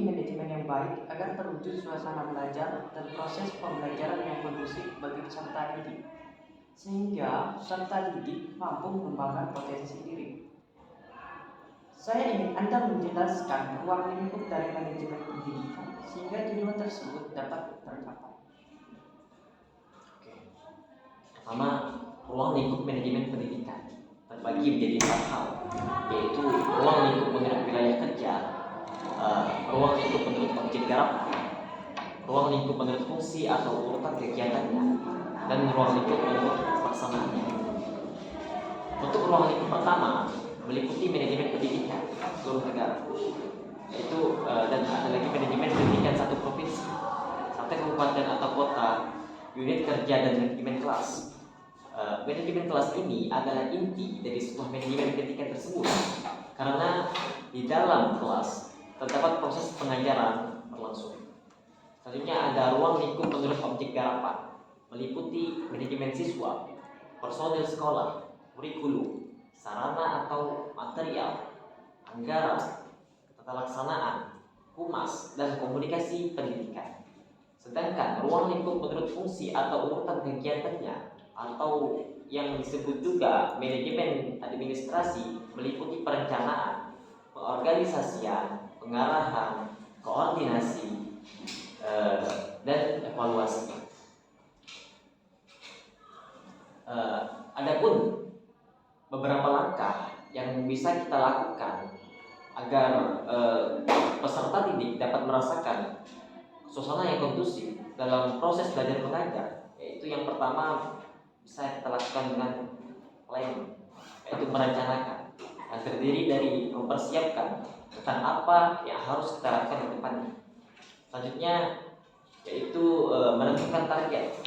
manajemen yang baik agar terwujud suasana belajar dan proses pembelajaran yang kondusif bagi peserta didik, sehingga peserta didik mampu mengembangkan potensi diri. Saya ingin Anda menjelaskan ruang lingkup dari manajemen pendidikan sehingga tujuan tersebut dapat tercapai. Oke. Pertama, ruang lingkup manajemen pendidikan terbagi menjadi 4 hal, yaitu ruang lingkup mengenai wilayah kerja, ruang lingkup menurut objek garap, ruang lingkup menurut fungsi atau urutan kegiatannya, dan ruang lingkup menurut pelaksanaannya. Untuk ruang lingkup pertama meliputi manajemen pendidikan seluruh negara, yaitu dan ada lagi manajemen pendidikan satu provinsi, satu kabupaten atau kota, unit kerja dan manajemen kelas. Manajemen kelas ini adalah inti dari sebuah manajemen pendidikan tersebut, karena di dalam kelas terdapat proses pengajaran berlangsung. Selanjutnya ada ruang lingkup menurut objek garapan, meliputi manajemen siswa, personil sekolah, kurikulum, sarana atau material, anggaran, tata laksanaan, humas, dan komunikasi pendidikan. Sedangkan ruang lingkup menurut fungsi atau urutan kegiatannya atau yang disebut juga manajemen administrasi meliputi perencanaan, pengorganisasian, pengarahan, koordinasi, dan evaluasi. Adapun beberapa langkah yang bisa kita lakukan agar peserta didik dapat merasakan suasana yang kondusif dalam proses belajar mengajar, yaitu yang pertama bisa kita lakukan dengan planning, yaitu merencanakan, yang terdiri dari mempersiapkan tentang apa yang harus kita lakukan ke depannya. Selanjutnya yaitu menentukan target,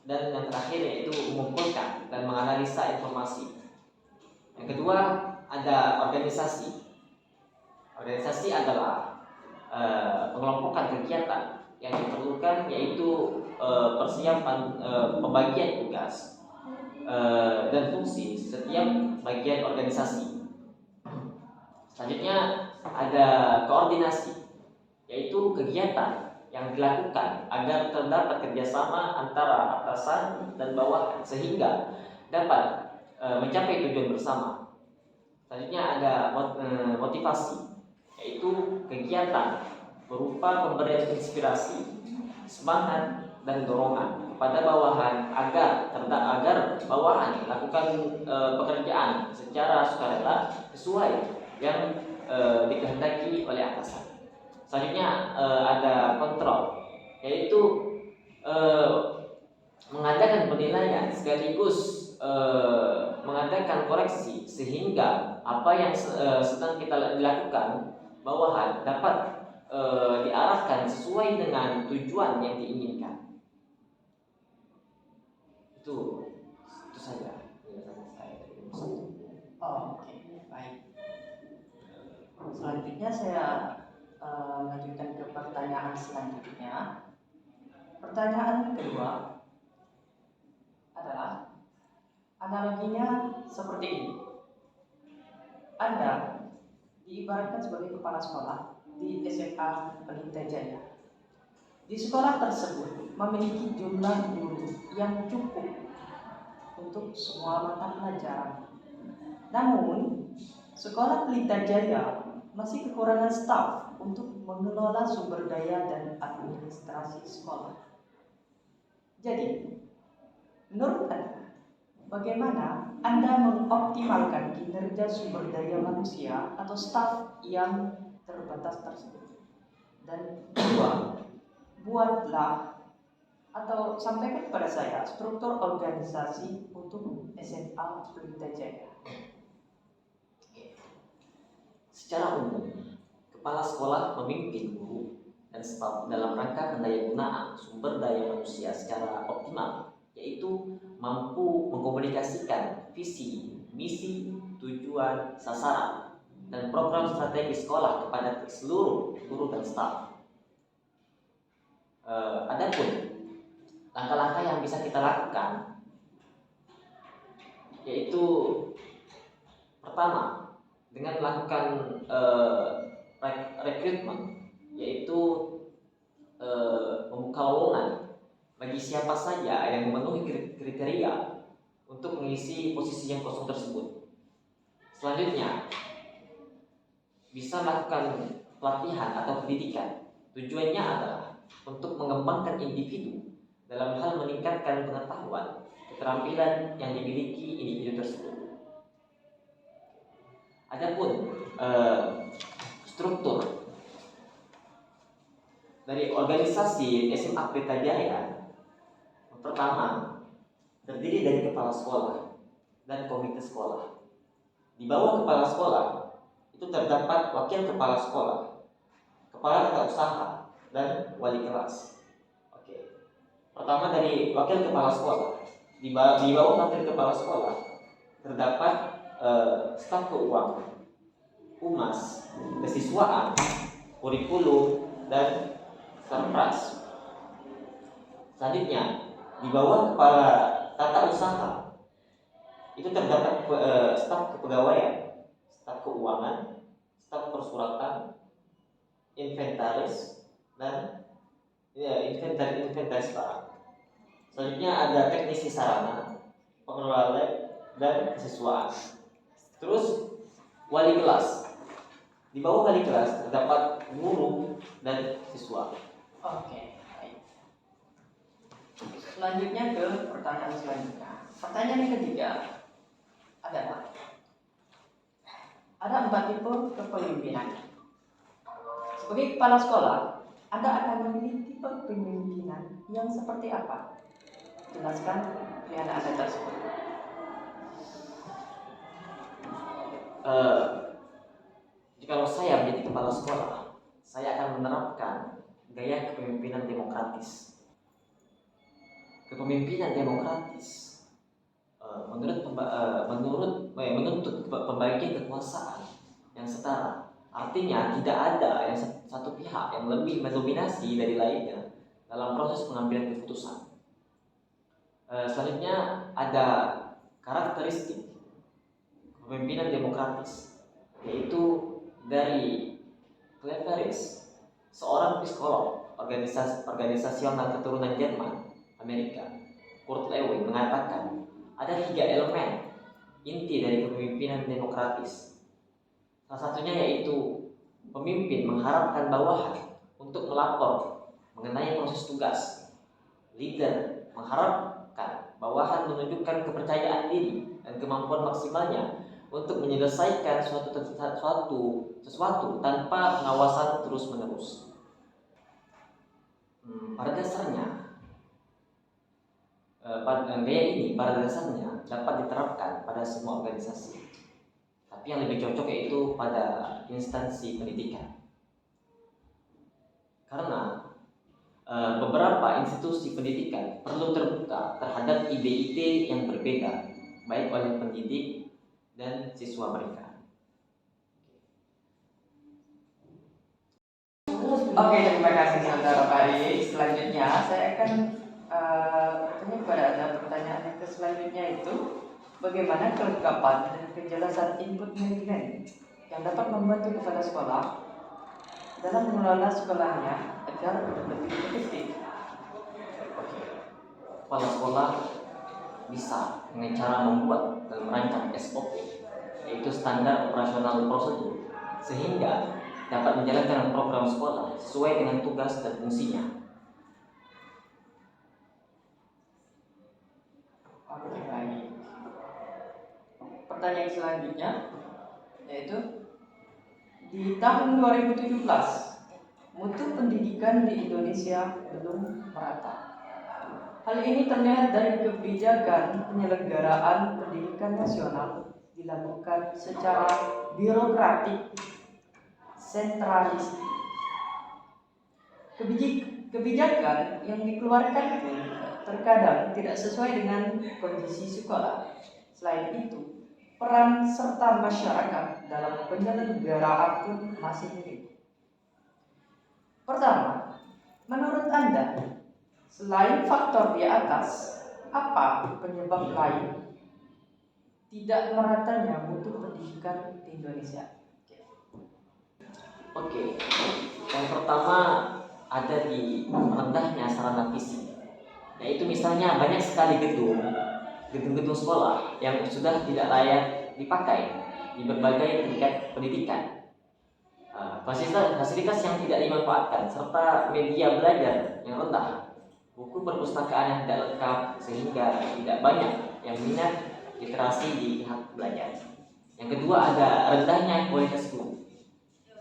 dan yang terakhir yaitu mengumpulkan dan menganalisa informasi. Yang kedua ada organisasi. Organisasi adalah pengelompokan kegiatan yang diperlukan, yaitu persiapan pembagian tugas dan fungsi setiap bagian organisasi. Selanjutnya ada koordinasi, yaitu kegiatan yang dilakukan agar terdapat kerjasama antara atasan dan bawahan sehingga dapat mencapai tujuan bersama. Selanjutnya ada motivasi, yaitu kegiatan berupa pemberian inspirasi, semangat, dan dorongan kepada bawahan agar bawahan melakukan pekerjaan secara sukarela sesuai yang dikehendaki oleh atasan. Selanjutnya ada kontrol, yaitu mengadakan penilaian sekaligus mengadakan koreksi sehingga apa yang sedang kita dilakukan bawahan dapat diarahkan sesuai dengan tujuan yang diinginkan. Itu saja penjelasan saya dari ilmu satu. Oke, baik. Selanjutnya saya lanjutkan ke pertanyaan selanjutnya. Pertanyaan kedua adalah analoginya seperti ini. Anda diibaratkan sebagai kepala sekolah di SMA Pelita Jaya. Di sekolah tersebut memiliki jumlah guru yang cukup untuk semua mata pelajaran. Namun, sekolah Pelita Jaya masih kekurangan staf untuk mengelola sumber daya dan administrasi sekolah. Jadi, menurut Anda, bagaimana Anda mengoptimalkan kinerja sumber daya manusia atau staf yang terbatas tersebut? Dan kedua, buatlah atau sampaikan kepada saya struktur organisasi untuk SMA Pelita Jaya. Secara umum, kepala sekolah memimpin guru dan staf dalam rangka pendayagunaan sumber daya manusia secara optimal, yaitu mampu mengkomunikasikan visi, misi, tujuan, sasaran, dan program strategi sekolah kepada seluruh guru dan staf. Adapun langkah-langkah yang bisa kita lakukan, yaitu pertama dengan melakukan rekrutmen yaitu membuka lowongan bagi siapa saja yang memenuhi kriteria untuk mengisi posisi yang kosong tersebut. Selanjutnya, bisa melakukan pelatihan atau pendidikan. Tujuannya adalah untuk mengembangkan individu dalam hal meningkatkan pengetahuan, keterampilan yang dimiliki individu tersebut. Adapun struktur dari organisasi SMA Pelita Jaya, pertama terdiri dari kepala sekolah dan komite sekolah. Di bawah kepala sekolah itu terdapat wakil kepala sekolah, kepala tata usaha, dan wali kelas. Oke. Pertama dari wakil kepala sekolah. Di bawah wakil kepala sekolah terdapat staf keuangan, humas, kesiswaan, kurikulum, dan sarpras. Selanjutnya, di bawah kepala tata usaha itu terdapat staf kepegawaian, staf keuangan, staf persuratan, inventaris, dan inventaris barang. Selanjutnya ada teknisi sarana, pengelola lab, dan kesiswaan. Terus wali kelas. Di bawah wali kelas terdapat guru dan siswa. Oke, baik. Selanjutnya ke pertanyaan selanjutnya. Pertanyaan yang ketiga adalah, ada 4 tipe kepemimpinan. Sebagai kepala sekolah, Anda akan memilih tipe kepemimpinan yang seperti apa? Jelaskan pilihan Anda tersebut. Jikalau saya menjadi kepala sekolah, saya akan menerapkan gaya kepemimpinan demokratis. Kepemimpinan demokratis menuntut pembagian kekuasaan yang setara. Artinya tidak ada yang satu pihak yang lebih mendominasi dari lainnya dalam proses pengambilan keputusan. Selanjutnya ada karakteristik kepemimpinan demokratis, yaitu dari Cleveris, seorang psikolog organisasional keturunan Jerman Amerika, Kurt Lewin, mengatakan ada 3 elemen inti dari kepemimpinan demokratis. Salah satunya yaitu pemimpin mengharapkan bawahan untuk melapor mengenai proses tugas. Leader mengharapkan bawahan menunjukkan kepercayaan diri dan kemampuan maksimalnya untuk menyelesaikan sesuatu tanpa pengawasan terus-menerus. Pada dasarnya, gaya ini pada dasarnya dapat diterapkan pada semua organisasi, tapi yang lebih cocok yaitu pada instansi pendidikan, karena beberapa institusi pendidikan perlu terbuka terhadap ide-ide yang berbeda, baik oleh pendidik dan siswa mereka. Oke, terima kasih saudara Pari. Selanjutnya saya akan bertanya kepada Anda. Pertanyaan yang selanjutnya itu, bagaimana kelengkapan dan kejelasan input manajemen yang dapat membantu kepala sekolah dalam mengelola sekolahnya agar lebih efektif? Kepala sekolah bisa dengan cara membuat dan merancang SOP, yaitu standar operasional prosedur, sehingga dapat menjalankan program sekolah sesuai dengan tugas dan fungsinya. Oke, baik. Pertanyaan selanjutnya yaitu, di tahun 2017 mutu pendidikan di Indonesia belum merata. Hal ini terlihat dari kebijakan penyelenggaraan pendidikan nasional dilakukan secara birokratik, sentralis. Kebijakan yang dikeluarkan pun terkadang tidak sesuai dengan kondisi sekolah. Selain itu, peran serta masyarakat dalam penyelenggaraan pun masih minim. Pertama, menurut Anda, selain faktor di atas, apa penyebab lain tidak meratanya mutu pendidikan di Indonesia? Oke, yang pertama ada di rendahnya sarana fisik, yaitu misalnya banyak sekali gedung-gedung sekolah yang sudah tidak layak dipakai di berbagai tingkat pendidikan. Fasilitas yang tidak dimanfaatkan serta media belajar yang rendah, buku perpustakaan yang tidak lengkap sehingga tidak banyak yang minat literasi di pihak belajar. Yang kedua ada rendahnya kualitas guru,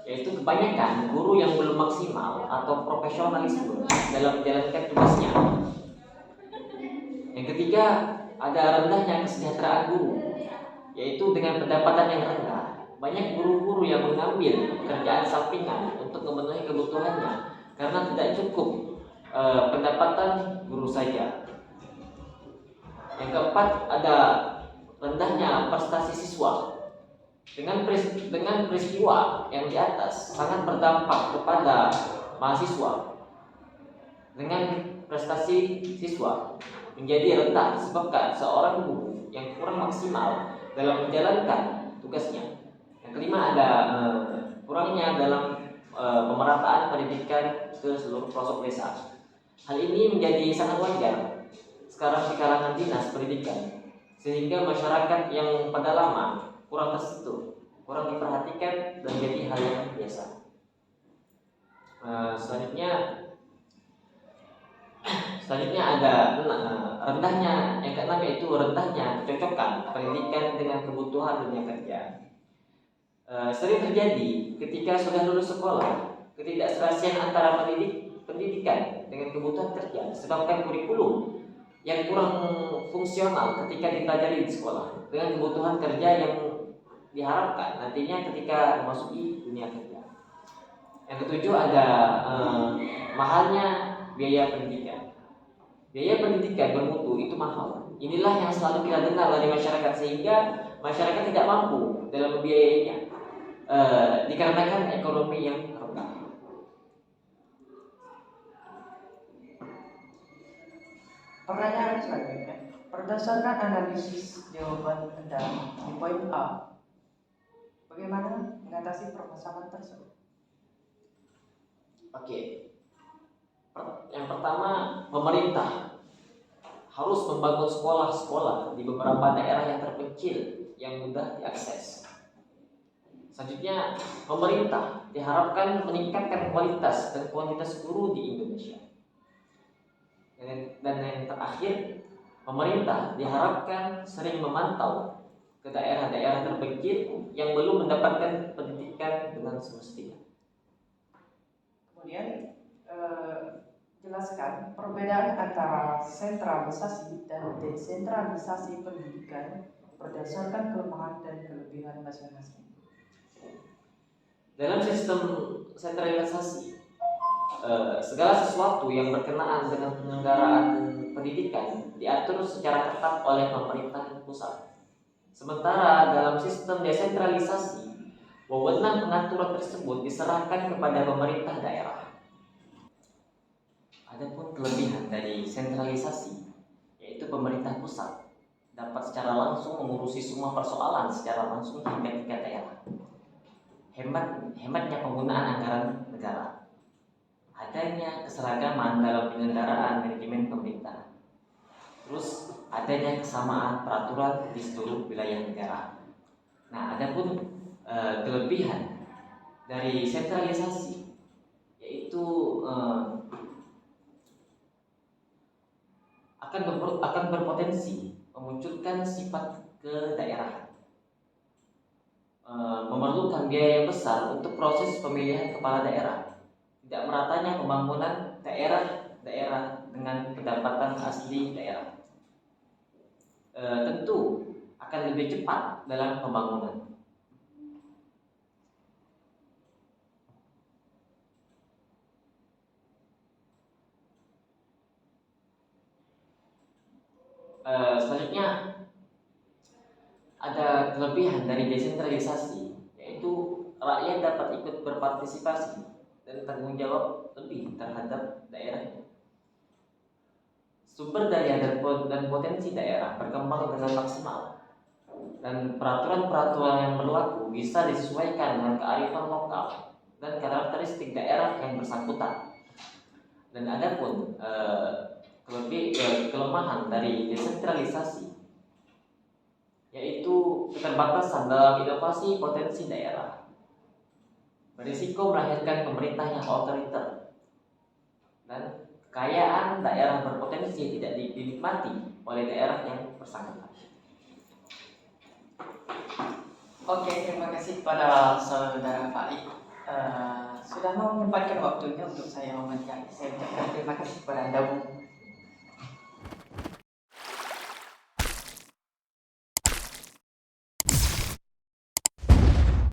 yaitu kebanyakan guru yang belum maksimal atau profesionalisme dalam menjalankan tugasnya. Yang ketiga ada rendahnya kesejahteraan guru, yaitu dengan pendapatan yang rendah. Banyak guru-guru yang mengambil pekerjaan sampingan untuk memenuhi kebutuhannya karena tidak cukup pendapatan guru saja. Yang keempat ada rendahnya prestasi siswa. Dengan peristiwa yang di atas sangat berdampak kepada mahasiswa. Dengan prestasi siswa menjadi rendah disebabkan seorang guru yang kurang maksimal dalam menjalankan tugasnya. Yang kelima ada kurangnya dalam pemerataan pendidikan ke seluruh pelosok desa. Hal ini menjadi sangat wajar sekarang di kalangan dinas pendidikan, sehingga masyarakat yang pada lama kurang tersentuh, kurang diperhatikan dan jadi hal yang biasa. Selanjutnya ada rendahnya, yang keenam yaitu rendahnya kecocokan pendidikan dengan kebutuhan dunia kerja. Sering terjadi ketika sudah lulus sekolah, ketidakserasian antara pendidikan dengan kebutuhan kerja disebabkan kurikulum yang kurang fungsional ketika dipelajari di sekolah dengan kebutuhan kerja yang diharapkan nantinya ketika memasuki dunia kerja. Yang ketujuh ada mahalnya biaya pendidikan. Biaya pendidikan bermutu itu mahal. Inilah yang selalu kita dengar dari masyarakat, sehingga masyarakat tidak mampu dalam membiayainya dikarenakan ekonomi yang rendah. Pertanyaan selanjutnya, berdasarkan analisis jawaban Anda di poin A, bagaimana mengatasi permasalahan tersebut? Oke. Yang pertama, pemerintah harus membangun sekolah-sekolah di beberapa daerah yang terpencil yang mudah diakses. Selanjutnya, pemerintah diharapkan meningkatkan kualitas dan kuantitas guru di Indonesia. Dan yang terakhir, pemerintah diharapkan sering memantau ke daerah-daerah terpencil yang belum mendapatkan pendidikan dengan semestinya. Kemudian jelaskan perbedaan antara sentralisasi dan desentralisasi pendidikan berdasarkan kelemahan dan kelebihan masing-masing. Dalam sistem sentralisasi, segala sesuatu yang berkenaan dengan penyelenggaraan pendidikan diatur secara ketat oleh pemerintah pusat. Sementara dalam sistem desentralisasi, wewenang pengaturan tersebut diserahkan kepada pemerintah daerah. Adapun kelebihan dari sentralisasi, yaitu pemerintah pusat dapat secara langsung mengurusi semua persoalan secara langsung hingga tingkat daerah. Hematnya penggunaan anggaran negara, adanya keseragaman dalam penyelenggaraan manajemen pemerintah, terus adanya kesamaan peraturan di seluruh wilayah negara. Nah, adapun kelebihan dari sentralisasi, yaitu akan berpotensi memunculkan sifat kedaerahan, memerlukan biaya yang besar untuk proses pemilihan kepala daerah, tidak meratanya pembangunan daerah dengan pendapatan asli daerah. Tentu akan lebih cepat dalam pembangunan. Selanjutnya ada kelebihan dari desentralisasi, yaitu rakyat dapat ikut berpartisipasi dan tanggung jawab lebih terhadap daerahnya. Sumber daya dan potensi daerah berkembang dengan maksimal, dan peraturan-peraturan yang berlaku bisa disesuaikan dengan kearifan lokal dan karakteristik daerah yang bersangkutan. Dan ada pun kelemahan dari desentralisasi, yaitu keterbatasan dalam inovasi potensi daerah, berisiko melahirkan pemerintah yang otoriter, dan kekayaan daerah berpotensi tidak dinikmati oleh daerah yang bersangkutan. Oke, terima kasih kepada saudara Faik. Sudah mau menyempatkan waktunya untuk saya wawancara. Saya ucapkan terima kasih kepada Anda, Bu.